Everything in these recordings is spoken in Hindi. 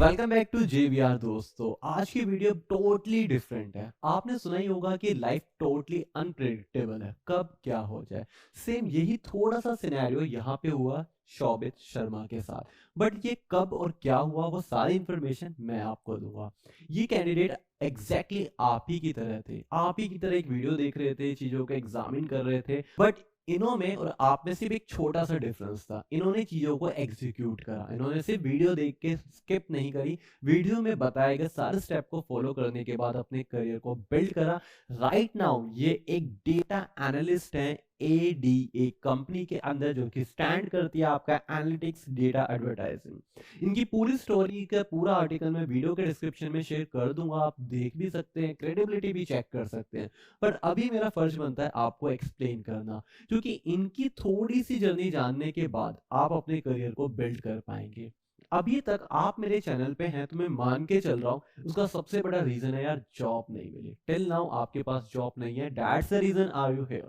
वेलकम बैक टू जेवीआर दोस्तों। आज की वीडियो टोटली डिफरेंट है। आपने सुना ही होगा कि लाइफ टोटली अनप्रेडिक्टेबल है, कब क्या हो जाए। सेम यही थोड़ा सा सिनेरियो यहाँ पे हुआ शोभित शर्मा के साथ। बट ये कब और क्या हुआ वो सारी इंफॉर्मेशन मैं आपको दूंगा। ये कैंडिडेट एग्जैक्टली आप ही की तरह थे, आप ही की तरह एक वीडियो देख रहे थे, चीजों को एग्जामिन कर रहे थे। बट इन्हों में और आप में सिर्फ एक छोटा सा डिफरेंस था, इन्होंने चीजों को एग्जीक्यूट करा। इन्होंने सिर्फ वीडियो देख के स्किप नहीं करी, वीडियो में बताए गए सारे स्टेप को फॉलो करने के बाद अपने करियर को बिल्ड करा। राइट नाउ ये एक डेटा एनालिस्ट है एडीए कंपनी के अंदर, जो कि स्टैंड करती है आपका एनालिटिक्स डेटा एडवर्टाइजिंग। इनकी पूरी स्टोरी का पूरा आर्टिकल मैं वीडियो के डिस्क्रिप्शन में शेयर कर दूंगा, आप देख भी सकते हैं, क्रेडिबिलिटी भी चेक कर सकते हैं। पर अभी मेरा फर्ज बनता है आपको एक्सप्लेन करना, क्योंकि इनकी थोड़ी सी जर्नी जानने के बाद आप अपने करियर को बिल्ड कर पाएंगे। अभी तक आप मेरे चैनल पे हैं तो मैं मान के चल रहा हूँ उसका सबसे बड़ा रीजन है यार जॉब नहीं मिली। टिल नाउ आपके पास जॉब नहीं है, that's the reason are you here.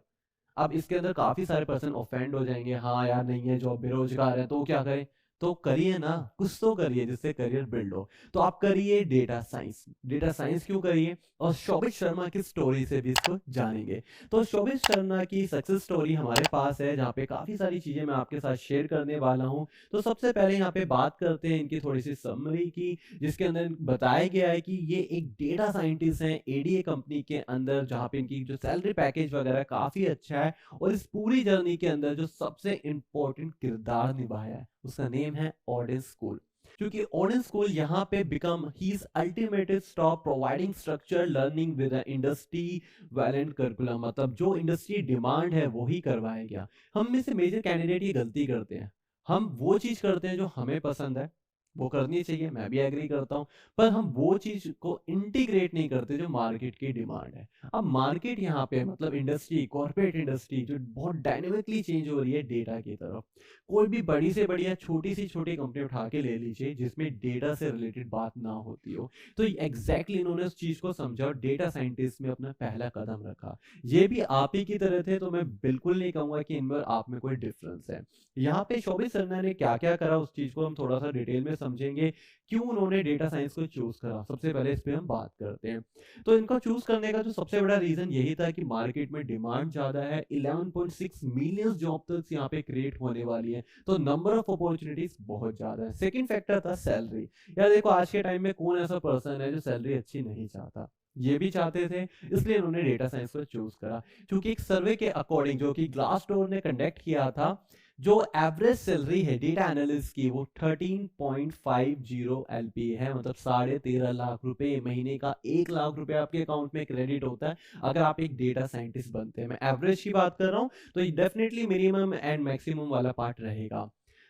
अब इसके अंदर काफी सारे पर्सन ऑफेंड हो जाएंगे, हाँ यार नहीं है जॉब, बेरोजगार है, तो क्या करें। तो करिए ना, कुछ तो करिए जिससे करियर बिल्ड हो। तो आप करिए डेटा साइंस। डेटा साइंस क्यों करिए, और शोभित शर्मा की स्टोरी से भी इसको जानेंगे। तो शोभित शर्मा की सक्सेस स्टोरी हमारे पास है, जहाँ पे काफी सारी चीजें मैं आपके साथ शेयर करने वाला हूँ। तो सबसे पहले यहाँ पे बात करते हैं इनकी थोड़ी सी समरी की, जिसके अंदर बताया गया है कि ये एक डेटा साइंटिस्ट हैं एडीए कंपनी के अंदर, जहाँ पे इनकी जो सैलरी पैकेज वगैरह काफी अच्छा है। और इस पूरी जर्नी के अंदर जो सबसे इंपॉर्टेंट किरदार निभाया है उसका नेम है ऑडियंस स्कूल। क्योंकि ऑडियंस स्कूल यहाँ पे become he is ultimately stop providing structure learning with industry relevant curriculum, मतलब जो इंडस्ट्री डिमांड है वो ही करवाया गया। हम में से मेजर कैंडिडेट ये गलती करते हैं, हम वो चीज करते हैं जो हमें पसंद है, वो करनी चाहिए, मैं भी एग्री करता हूँ। पर हम वो चीज को इंटीग्रेट नहीं करते जो मार्केट की डिमांड है। अब मार्केट यहाँ पे मतलब इंडस्ट्री, कॉर्पोरेट इंडस्ट्री जो बहुत डायनेमिकली चेंज हो रही है डेटा की तरफ। कोई भी बड़ी से बड़ी या छोटी सी छोटी कंपनी उठा के ले लीजिए जिसमें डेटा से रिलेटेड बात ना होती हो। तो एग्जैक्टली इन्होंने उस चीज को समझा और डेटा साइंटिस्ट में अपना पहला कदम रखा। ये भी आप ही की तरह थे, तो मैं बिल्कुल नहीं कहूंगा कि इनमें आप में कोई डिफरेंस है। यहाँ पे शोभित सरना ने क्या क्या करा उस चीज को हम थोड़ा सा डिटेल में समझेंगे, क्यों उन्होंने डेटा साइंस को चूज करा। सबसे पहले इस पे हम बात करते हैं। तो इनको चूज करने का जो सबसे बड़ा रीजन यही था कि मार्केट में डिमांड ज्यादा है, 11.6 मिलियन जॉब तक यहाँ पे क्रिएट होने वाली है, तो नंबर ऑफ अपॉर्चुनिटीज बहुत ज्यादा है। सेकंड फैक्टर था सैलरी। यार देखो आज के टाइम में कौन ऐसा पर्सन है जो सैलरी अच्छी नहीं चाहता, ये भी चाहते थे, इसलिए उन्होंने डेटा साइंस को चूज करा। क्योंकि एक सर्वे के अकॉर्डिंग जो कि ग्लासडोर ने कंडक्ट किया था, जो एवरेज सैलरी है डेटा एनालिस्ट की वो 13.50 LP है, मतलब 13.5 लाख रुपए महीने का। 1 लाख रुपए आपके अकाउंट में क्रेडिट होता है अगर आप एक डेटा साइंटिस्ट बनते हैं। मैं एवरेज की बात कर रहा हूँ, तो ये डेफिनेटली मिनिमम एंड मैक्सिमम वाला पार्ट रहेगा।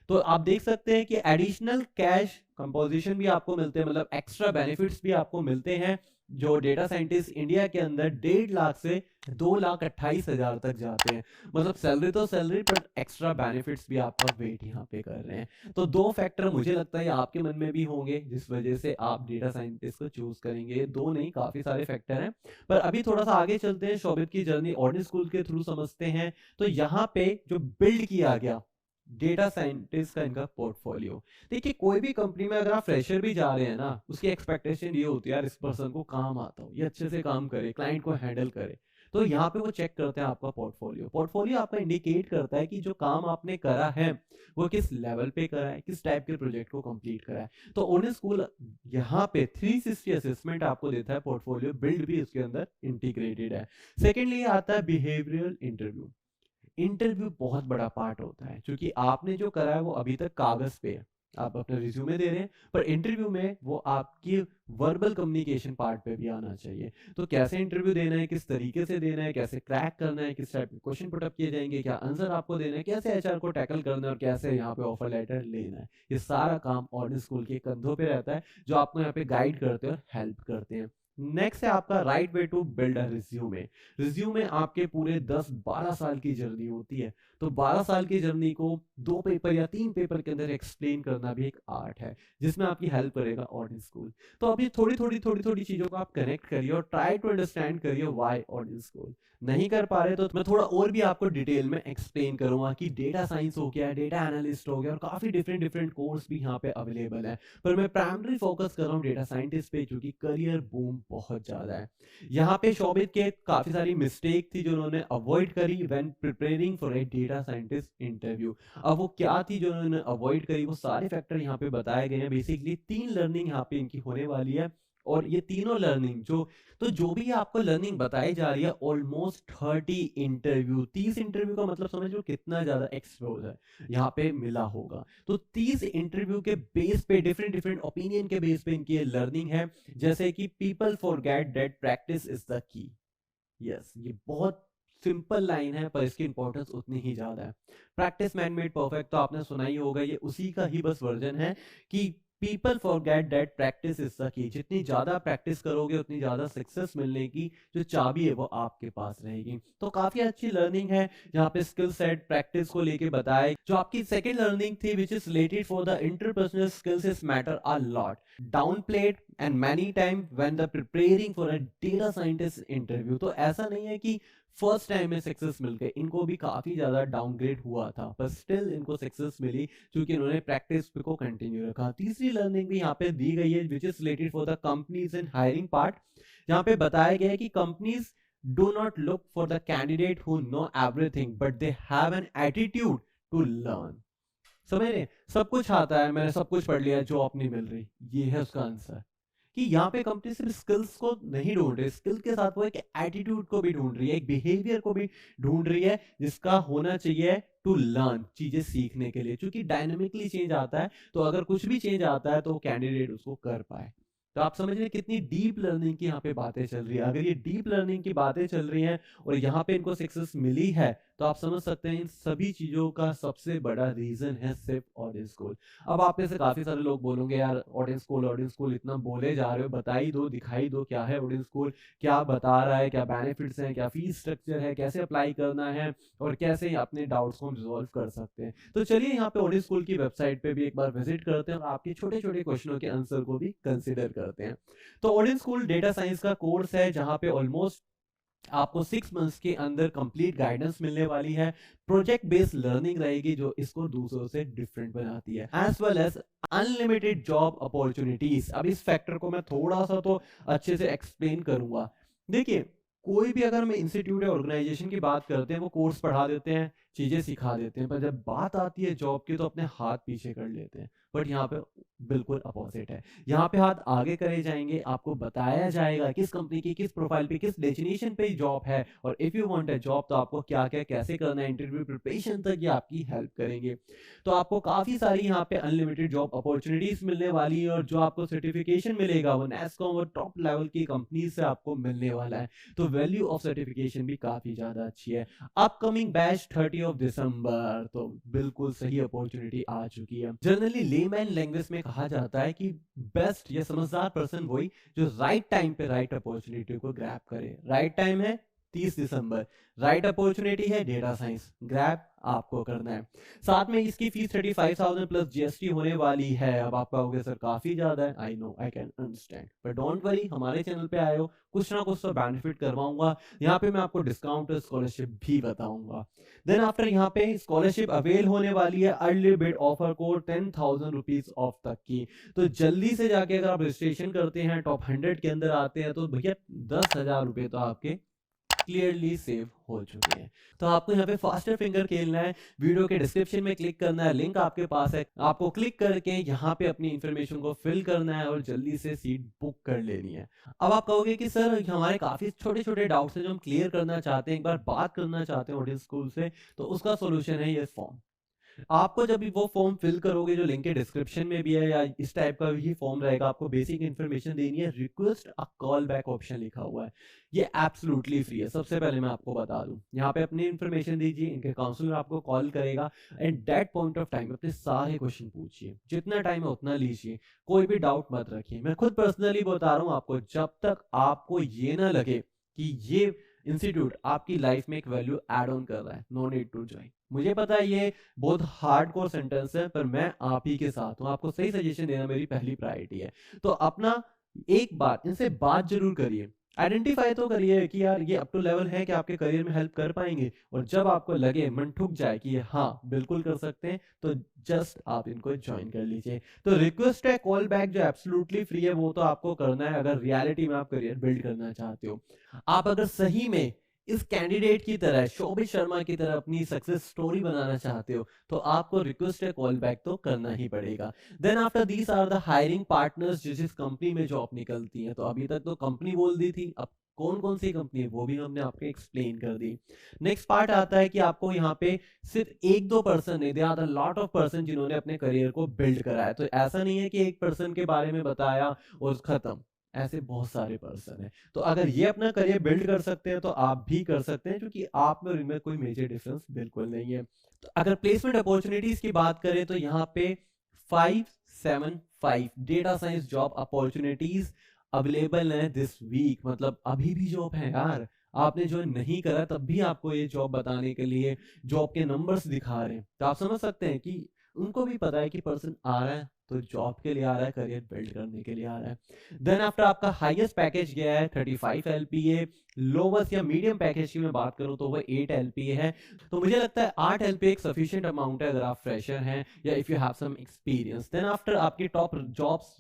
तो आप देख सकते हैं कि एडिशनल कैश कंपोजिशन भी आपको मिलते हैं, मतलब एक्स्ट्रा बेनिफिट्स भी आपको मिलते हैं। जो डेटा साइंटिस्ट इंडिया के अंदर 1.5 लाख से 2,28,000 तक जाते हैं। मतलब सैलरी तो सैलरी, पर एक्स्ट्रा बेनिफिट्स भी आपका वेट यहाँ पे कर रहे हैं। तो दो फैक्टर मुझे लगता है आपके मन में भी होंगे जिस वजह से आप डेटा साइंटिस्ट को चूज करेंगे। दो नहीं, काफी सारे फैक्टर हैं। पर अभी थोड़ा सा आगे चलते हैं, शोभित की जर्नी ऑडियंस स्कूल के थ्रू समझते हैं। तो यहाँ पे जो बिल्ड किया गया डेटा साइंटिस्ट का इनका पोर्टफोलियो। देखिए कोई भी कंपनी में अगर आप फ्रेशर भी जा रहे हैं ना, उसकी एक्सपेक्टेशन ये होती है यार इस पर्सन को काम आता हो, ये अच्छे से काम करे, क्लाइंट को हैंडल करे। तो यहाँ पे वो चेक करते हैं आपका पोर्टफोलियो। पोर्टफोलियो आपका इंडिकेट करता है कि जो काम आपने करा है वो किस लेवल पे करा है, किस टाइप के प्रोजेक्ट को कंप्लीट करा है। तो ऑनेस्ट स्कूल यहाँ पे 360 असेसमेंट आपको देता है, पोर्टफोलियो बिल्ड भी उसके अंदर इंटीग्रेटेड है। सेकेंडली आता है बिहेवियरल इंटरव्यू। इंटरव्यू बहुत बड़ा पार्ट होता है, क्योंकि आपने जो करा है वो अभी तक कागज पे है, आप अपना रिज्यूमे दे रहे हैं, पर इंटरव्यू में वो आपकी वर्बल कम्युनिकेशन पार्ट पे भी आना चाहिए। तो कैसे इंटरव्यू देना है, किस तरीके से देना है, कैसे क्रैक करना है, किस टाइप के क्वेश्चन पुटअप किए जाएंगे, क्या आंसर आपको देना है, कैसे एचआर को टैकल करना है, और कैसे यहाँ पे ऑफर लेटर लेना है, ये सारा काम ऑडियंस स्कूल के कंधों पे रहता है, जो आपको यहाँ पे गाइड करते हैं और हेल्प करते हैं। नेक्स्ट है आपका right way to build a resume. Resume आपके पूरे 10-12 साल की जर्नी होती है, तो 12 साल की जर्नी को 2 पेपर या 3 पेपर के अंदर एक्सप्लेन करना भी एक आर्ट है, जिसमें आपकी हेल्प करेगा ऑडियंस स्कूल। तो अभी थोड़ी थोड़ी चीजों को आप कनेक्ट करिए और ट्राई टू अंडरस्टैंड करिए व्हाई ऑडियंस स्कूल। नहीं कर पा रहे तो मैं थोड़ा और भी आपको डिटेल में एक्सप्लेन करूंगा कि डेटा साइंस हो गया, डेटा एनालिस्ट हो गया, और काफी डिफरेंट डिफरेंट कोर्स भी यहाँ पे अवेलेबल है। पर मैं प्राइमरी फोकस कर रहा हूँ डेटा साइंटिस्ट पे, क्योंकि करियर बूम बहुत ज्यादा है। यहाँ पे शोभित के काफी सारी मिस्टेक थी जो उन्होंने अवॉइड करी when preparing for a data scientist interview. अब वो क्या थी जो उन्होंने अवॉइड करी, वो सारे फैक्टर यहाँ पे बताए गए हैं। बेसिकली 3 लर्निंग यहाँ पे इनकी होने वाली है, और ये तीनों लर्निंग जो भी आपको लर्निंग बताई जा रही है, ऑलमोस्ट 30 इंटरव्यू, 30 इंटरव्यू का मतलब समझ लो कितना ज्यादा एक्सपोजर यहाँ पे मिला होगा। तो 30 इंटरव्यू के बेस पे, डिफरेंट डिफरेंट ओपिनियन के बेस पे इनकी लर्निंग है। जैसे कि people forget that practice is the key. Yes, ये बहुत सिंपल लाइन है, पर इसकी इंपॉर्टेंस उतनी ही ज्यादा है। प्रैक्टिस मैन मेड परफेक्ट तो आपने सुना ही होगा, ये उसी का ही बस वर्जन है कि people forget that practice is the key. जितनी ज्यादा प्रैक्टिस करोगे उतनी ज्यादा सक्सेस मिलने की जो चाबी है वो आपके पास रहेगी। तो काफी अच्छी लर्निंग है, जहाँ पे स्किल सेट प्रैक्टिस को लेके बताए। जो आपकी सेकंड लर्निंग थी which is related for the interpersonal skills is matter a lot, downplayed and many time when the preparing for a data scientist interview. तो ऐसा नहीं है कि फर्स्ट टाइम में सक्सेस मिल गए, इनको भी काफी ज्यादा डाउनग्रेड हुआ था, पर स्टिल इनको सक्सेस मिली क्योंकि इन्होंने प्रैक्टिस को कंटिन्यू रखा। तीसरी लर्निंग भी यहाँ पे दी गई है which is related for the companies in hiring part, जहाँ पे बताया गया है कि companies do not look for the candidate who know everything but they have an attitude to learn. समझ रहे, सब कुछ आता है, मैंने सब कुछ पढ़ लिया, जॉब नहीं मिल रही, ये है उसका आंसर। कि यहाँ पे कंपनी सिर्फ स्किल्स को नहीं ढूंढ रही, स्किल के साथ वो एक एटीट्यूड को भी ढूंढ रही है, एक बिहेवियर को भी ढूंढ रही है, जिसका होना चाहिए टू लर्न, चीजें सीखने के लिए। क्योंकि डायनेमिकली चेंज आता है, तो अगर कुछ भी चेंज आता है तो कैंडिडेट उसको कर पाए। तो आप समझ रहे हैं कितनी डीप लर्निंग की यहाँ पे बातें चल रही है। अगर ये डीप लर्निंग की बातें चल रही हैं और यहाँ पे इनको सक्सेस मिली है, तो आप समझ सकते हैं इन सभी चीजों का सबसे बड़ा रीजन है सिर्फ ऑडियंस स्कूल। अब आप में से काफी सारे लोग बोलोगे यार ऑडियंस स्कूल इतना बोले जा रहे हो, बताई दो, दिखाई दो क्या है ऑडियंस स्कूल, क्या बता रहा है, क्या बेनिफिट्स हैं, क्या फीस स्ट्रक्चर है, कैसे अप्लाई करना है, और कैसे अपने डाउट्स को हम रिजॉल्व कर सकते हैं। तो चलिए यहाँ पे ऑडियंस स्कूल की वेबसाइट पे भी एक बार विजिट करते हैं और आपके छोटे छोटे क्वेश्चनों के आंसर को भी कंसिडर करते हैं। तो ऑडियंस स्कूल डेटा साइंस का कोर्स है, जहाँ पे ऑलमोस्ट आपको 6 मंथ्स के अंदर कंप्लीट गाइडेंस मिलने वाली है। प्रोजेक्ट बेस्ड लर्निंग रहेगी जो इसको दूसरों से डिफरेंट बनाती है, as well as unlimited job opportunities. अब इस फैक्टर को मैं थोड़ा सा तो अच्छे से एक्सप्लेन करूंगा। देखिए, कोई भी अगर हम इंस्टीट्यूट या ऑर्गेनाइजेशन की बात करते हैं, वो कोर्स पढ़ा देते हैं, चीजें सिखा देते हैं, पर जब बात आती है जॉब की तो अपने हाथ पीछे कर लेते हैं। बट यहाँ पे बिल्कुल अपोजिट है, यहाँ पे हाथ आगे करे जाएंगे, आपको बताया जाएगा किस कंपनी की किस प्रोफाइल पे किस डेस्टिनेशन पे जॉब है, और if you want a job तो आपको क्या क्या कैसे करना है, इंटरव्यू प्रिपरेशन तक ये आपकी हेल्प करेंगे। तो आपको काफी सारी यहाँ पे अनलिमिटेड जॉब अपॉर्चुनिटीज मिलने वाली है, और जो आपको सर्टिफिकेशन मिलेगा वो नेस्कॉम और टॉप लेवल की कंपनी से आपको मिलने वाला है। तो वैल्यू ऑफ सर्टिफिकेशन भी काफी ज्यादा अच्छी है। अपकमिंग बैच 30 ऑफ दिसंबर, तो बिल्कुल सही अपॉर्चुनिटी आ चुकी है। जनरली लेमैन लैंग्वेज में कहा जाता है कि बेस्ट या समझदार पर्सन वही जो राइट टाइम पे राइट अपॉर्चुनिटी को ग्रैब करे। राइट टाइम है 30 दिसंबर, राइट अपॉर्चुनिटी है डेटा साइंस, ग्रैब आपको करना है। साथ में इसकी फीस 35,000 प्लस जीएसटी होने वाली है। अब आप कहोगे सर काफी ज्यादा है, I know, I can understand, but don't worry, हमारे चैनल पे आए हो, कुछ ना कुछ तो बेनिफिट करवाऊंगा। यहाँ पे मैं आपको डिस्काउंट और स्कॉलरशिप भी बताऊंगा। देन आफ्टर यहाँ पे स्कॉलरशिप अवेल होने वाली है, early bid offer code 10,000 rupees of तक की। तो जल्दी से जाके अगर आप रजिस्ट्रेशन करते हैं, टॉप 100 के अंदर आते हैं, तो भैया 10,000 रुपए तो आपके क्लियरली सेव हो चुके हैं। तो आपको यहाँ पे फास्टर फिंगर खेलना है, वीडियो के डिस्क्रिप्शन में क्लिक करना है, लिंक आपके पास है, आपको क्लिक करके यहाँ पे अपनी इंफॉर्मेशन को फिल करना है और जल्दी से सीट बुक कर लेनी है। अब आप कहोगे कि सर हमारे काफी छोटे छोटे डाउट्स हैं जो हम क्लियर करना चाहते हैं, एक बार बात करना चाहते हैं ऑडियंस स्कूल से, तो उसका सोल्यूशन है ये फॉर्म। आपको जब भी वो फॉर्म फिल करोगे, जो लिंक है डिस्क्रिप्शन में भी है या इस टाइप का ही फॉर्म रहेगा, आपको बेसिक इन्फॉर्मेशन देनी है, request a call back option लिखा हुआ है। ये एब्सोल्युटली फ्री है। सबसे पहले मैं आपको बता दूं, यहाँ पे अपनी इन्फॉर्मेशन दीजिए, इनके काउंसलर आपको कॉल करेगा and that point of time अपने सारे क्वेश्चन पूछिए, जितना टाइम है उतना लीजिए, कोई भी डाउट मत रखिए। मैं खुद पर्सनली बता रहा हूँ आपको, जब तक आपको ये ना लगे कि ये इंस्टीट्यूट आपकी लाइफ में एक वैल्यू ऐड ऑन कर रहा है, नो नीड टू ज्वाइन। मुझे पता है ये बहुत हार्ड कोर सेंटेंस है, पर मैं आप ही के साथ हूँ, आपको सही सजेशन देना मेरी पहली प्रायोरिटी है। तो अपना एक बार इनसे बात जरूर करिए, आइडेंटिफाई तो करिए कि यार ये अप टू लेवल है कि आपके करियर में हेल्प कर पाएंगे, और जब आपको लगे, मन ठुक जाए कि ये हाँ बिल्कुल कर सकते हैं, तो जस्ट आप इनको ज्वाइन कर लीजिए। तो रिक्वेस्ट है कॉल बैक जो एब्सोल्युटली फ्री है, वो तो आपको करना है अगर रियलिटी में आप करियर बिल्ड करना चाहते हो। आप अगर सही में इस कैंडिडेट की तरह, शोभित शर्मा की तरह अपनी सक्सेस स्टोरी बनाना चाहते हो, तो आपको रिक्वेस्ट है कॉल बैक तो करना ही पड़ेगा। Then after these are the hiring partners, जिस जिस कंपनी में जॉब निकलती है। तो अभी तक तो कंपनी बोल दी थी, अब कौन कौन सी कंपनी है वो भी हमने आपको एक्सप्लेन कर दी। नेक्स्ट पार्ट आता है कि आपको यहाँ पे सिर्फ एक दो पर्सन नहीं, they are lot of person जिन्होंने अपने करियर को बिल्ड करा है। तो ऐसा नहीं है कि एक पर्सन के बारे में बताया और खत्म, ऐसे बहुत सारे पर्सन हैं। तो अगर ये अपना करियर बिल्ड कर सकते हैं तो आप भी कर सकते हैं, क्योंकि आप में और इनमें कोई मेजर डिफरेंस बिल्कुल नहीं है। तो अगर प्लेसमेंट अपॉर्चुनिटीज की बात करें तो यहाँ पे 575 data science job opportunities available है दिस वीक। मतलब अभी भी जॉब है यार, आपने जो नहीं करा तब भी आपको ये जॉब बताने के लिए जॉब के नंबर्स दिखा रहे हैं। तो आप समझ सकते हैं कि उनको भी पता है कि पर्सन आ रहा है तो जॉब के लिए आ रहा है, करियर बिल्ड करने के लिए आ रहा है। देन आफ्टर आपका हाईएस्ट पैकेज गया है 35 LPA। लोवेस्ट या मीडियम पैकेज की मैं बात करूं तो वो 8 LPA है। तो मुझे लगता है 8 LPA एक सफिशिएंट अमाउंट है अगर आप फ्रेशर हैं या if you have some experience. Then after आपकी टॉप जॉब्स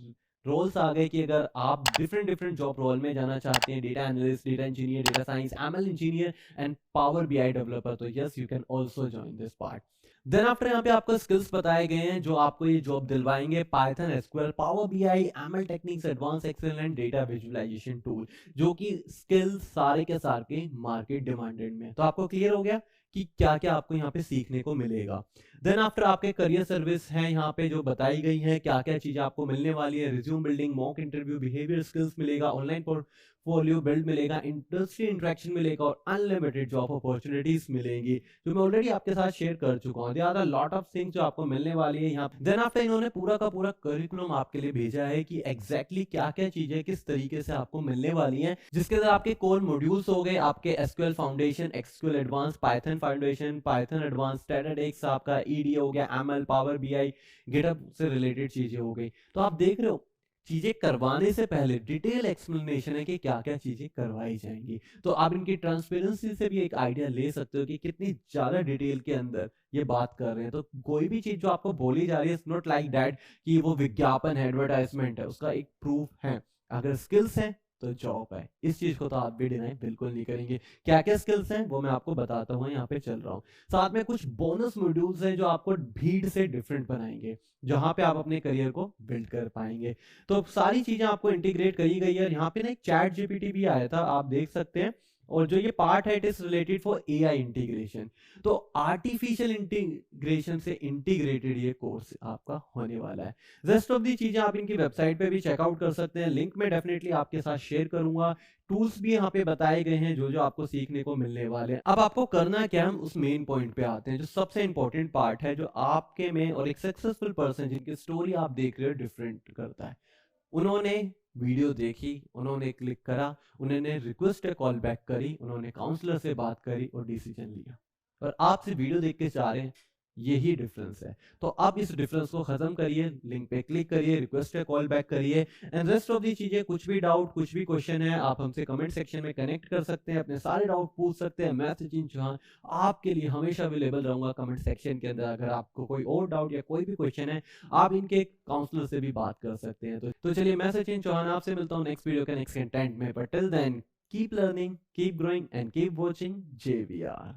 रोल्स आ गए कि अगर आप डिफरेंट डिफरेंट जॉब रोल में जाना चाहते हैं, data analyst, data engineer, data science, ML engineer and power BI developer, तो yes you can also join this part. Then after यहाँ पे आपको स्किल्स बताए गए हैं जो आपको ये जॉब दिलवाएंगे, Python, SQL, power BI, ML techniques, advance Excel and data visualisation tool, जो कि स्किल्स सारे के सारे मार्केट डिमांडेड में। तो आपको क्लियर हो गया कि क्या क्या आपको यहाँ पे सीखने को मिलेगा। देन आफ्टर आपके करियर सर्विस है यहाँ पे जो बताई गई है, क्या क्या चीजें आपको मिलने वाली है, resume building, mock interview, behaviour skills मिलेगा, ऑनलाइन पोर्टफोलियो बिल्ड मिलेगा, इंडस्ट्री इंटरेक्शन मिलेगा और अनलिमिटेड जॉब अपॉर्चुनिटीज मिलेंगी, जो मैं ऑलरेडी आपके साथ शेयर कर चुका हूँ। There are lot of things जो आपको मिलने वाली है यहाँ। देन आफ्टर इन्होंने पूरा का पूरा करिकुलम आपके लिए भेजा है कि एग्जैक्टली क्या क्या चीजें किस तरीके से आपको मिलने वाली हैं, जिसके अंदर आपके कोर मॉड्यूल्स हो गए, आपके SQL foundation, SQL advance, Python foundation, Python advance, statistics, आपका ED हो गया, ML, पावर BI, गिटहब से रिलेटेड चीजें हो गई। तो आप देख रहे हो चीजें करवाने से पहले डिटेल एक्सप्लेनेशन है कि क्या क्या चीजें करवाई जाएंगी। तो आप इनकी ट्रांसपेरेंसी से भी एक आइडिया ले सकते हो कि कितनी ज्यादा डिटेल के अंदर ये बात कर रहे हैं। तो कोई भी चीज जो आपको बोली जा रही है, इट्स नॉट लाइक दैट कि वो विज्ञापन है, एडवर्टाइजमेंट है, उसका एक प्रूफ है। अगर स्किल्स हैं तो जॉब है, इस चीज को तो आप भी डिनाई बिल्कुल नहीं करेंगे। क्या क्या स्किल्स हैं वो मैं आपको बताता हूँ, यहाँ पे चल रहा हूँ। साथ में कुछ बोनस मॉड्यूल्स हैं जो आपको भीड़ से डिफरेंट बनाएंगे, जहां पे आप अपने करियर को बिल्ड कर पाएंगे। तो सारी चीजें आपको इंटीग्रेट करी गई है। यहाँ पे ना एक चैट GPT भी आया था, आप देख सकते हैं। और जो ये पार्ट है it is related for AI integration. तो आर्टिफिशियल इंटीग्रेशन से इंटीग्रेटेड ये कोर्स आपका होने वाला है। रेस्ट ऑफ दी चीजें आप इनकी वेबसाइट पे भी चेकआउट कर सकते हैं, लिंक में डेफिनेटली आपके साथ शेयर करूंगा। टूल्स भी यहाँ पे बताए गए हैं जो जो आपको सीखने को मिलने वाले हैं। अब आपको करना क्या है, हम उस मेन पॉइंट पे आते हैं जो सबसे इंपॉर्टेंट पार्ट है, जो आपके में और एक सक्सेसफुल पर्सन जिनकी स्टोरी आप देख रहे हो डिफरेंट करता है। उन्होंने वीडियो देखी, उन्होंने क्लिक करा, उन्होंने रिक्वेस्ट कॉल बैक करी, उन्होंने काउंसलर से बात करी और डिसीजन लिया, और आपसे वीडियो देख के जा रहे हैं। यही डिफरेंस है। तो आप इस डिफरेंस को खत्म करिए, लिंक पे क्लिक करिए, रिक्वेस्ट है कॉल बैक करिए एंड रेस्ट ऑफ दी चीजें, कुछ भी डाउट, कुछ भी क्वेश्चन है, आप हमसे कमेंट सेक्शन में कनेक्ट कर सकते हैं, अपने सारे डाउट पूछ सकते हैं। मैं सचिन चौहान आपके लिए हमेशा अवेलेबल रहूंगा कमेंट सेक्शन के अंदर। अगर आपको कोई और डाउट या कोई भी क्वेश्चन है, आप इनके काउंसलर से भी बात कर सकते हैं। तो चलिए, मैं सचिन चौहान आपसे मिलता हूँ नेक्स्ट वीडियो के नेक्स्ट कंटेंट में, but till then keep learning, keep growing and keep watching JVR।